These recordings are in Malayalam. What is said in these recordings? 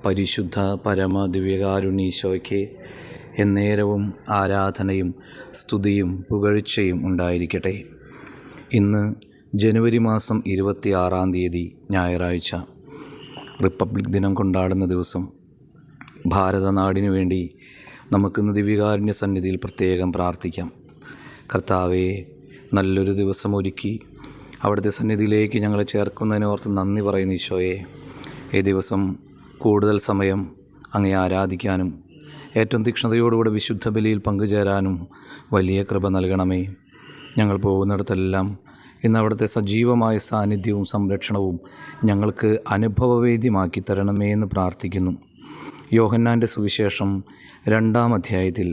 പരിശുദ്ധ പരമ ദിവ്യകാരുണ്യീശോയ്ക്ക് എന്നേരവും ആരാധനയും സ്തുതിയും പുകഴ്ചയും ഉണ്ടായിരിക്കട്ടെ. ഇന്ന് ജനുവരി മാസം 26-ാം തീയതി ഞായറാഴ്ച, റിപ്പബ്ലിക് ദിനം കൊണ്ടാടുന്ന ദിവസം. ഭാരതനാടിനു വേണ്ടി നമുക്കിന്ന് ദിവ്യകാരുണ്യ സന്നിധിയിൽ പ്രത്യേകം പ്രാർത്ഥിക്കാം. കർത്താവേ, നല്ലൊരു ദിവസം ഒരുക്കി അവിടുത്തെ സന്നിധിയിലേക്ക് ഞങ്ങളെ ചേർക്കുന്നതിനോർത്ത് നന്ദി പറയുന്ന ഈശോയെ, ഈ ദിവസം കൂടുതൽ സമയം അങ്ങേ ആരാധിക്കാനും ഏറ്റവും തീക്ഷ്ണതയോടുകൂടെ വിശുദ്ധ ബലിയിൽ പങ്കുചേരാനും വലിയ കൃപ നൽകണമേ. ഞങ്ങൾ പോകുന്നിടത്തെല്ലാം ഇന്ന് അവിടുത്തെ സജീവമായ സാന്നിധ്യവും സംരക്ഷണവും ഞങ്ങൾക്ക് അനുഭവവേദ്യമാക്കി തരണമേ എന്ന് പ്രാർത്ഥിക്കുന്നു. യോഹന്നാൻ്റെ സുവിശേഷം 2-ാം അധ്യായത്തിൽ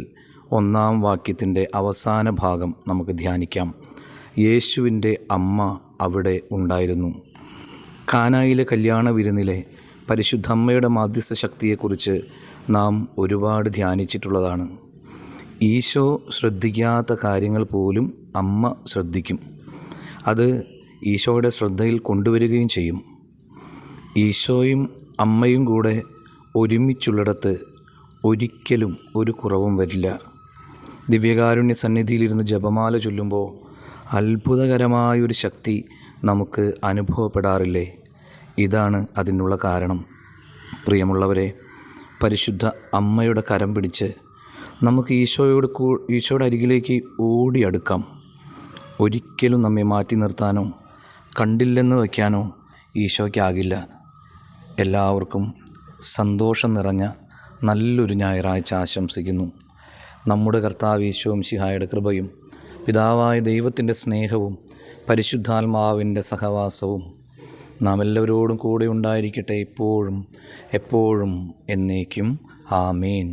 1-ാം വാക്യത്തിൻ്റെ അവസാന ഭാഗം നമുക്ക് ധ്യാനിക്കാം. യേശുവിൻ്റെ അമ്മ അവിടെ ഉണ്ടായിരുന്നു. കാനായിലെ കല്യാണ വിരുന്നിലെ പരിശുദ്ധമ്മയുടെ മാധ്യസ്ഥ ശക്തിയെക്കുറിച്ച് നാം ഒരുപാട് ധ്യാനിച്ചിട്ടുള്ളതാണ്. ഈശോ ശ്രദ്ധിക്കാത്ത കാര്യങ്ങൾ പോലും അമ്മ ശ്രദ്ധിക്കും. അത് ഈശോയുടെ ശ്രദ്ധയിൽ കൊണ്ടുവരികയും ചെയ്യും. ഈശോയും അമ്മയും കൂടെ ഒരുമിച്ചുള്ളിടത്ത് ഒരിക്കലും ഒരു കുറവും വരില്ല. ദിവ്യകാരുണ്യ സന്നിധിയിലിരുന്ന് ജപമാല ചൊല്ലുമ്പോൾ അത്ഭുതകരമായൊരു ശക്തി നമുക്ക് അനുഭവപ്പെടാറില്ലേ? ഇതാണ് അതിനുള്ള കാരണം. പ്രിയമുള്ളവരെ, പരിശുദ്ധ അമ്മയുടെ കരം പിടിച്ച് നമുക്ക് ഈശോയുടെ അരികിലേക്ക് ഓടിയടുക്കാം. ഒരിക്കലും നമ്മെ മാറ്റി നിർത്താനോ കണ്ടില്ലെന്ന് വയ്ക്കാനോ ഈശോയ്ക്കാകില്ല. എല്ലാവർക്കും സന്തോഷം നിറഞ്ഞ നല്ലൊരു ഞായറാഴ്ച ആശംസിക്കുന്നു. നമ്മുടെ കർത്താവ് ഈശോ മിശിഹായുടെ കൃപയും പിതാവായ ദൈവത്തിൻ്റെ സ്നേഹവും പരിശുദ്ധാത്മാവിൻ്റെ സഹവാസവും നാം എല്ലാവരോടും കൂടെ ഉണ്ടായിരിക്കട്ടെ, ഇപ്പോഴും എപ്പോഴും എന്നേക്കും. ആമേൻ.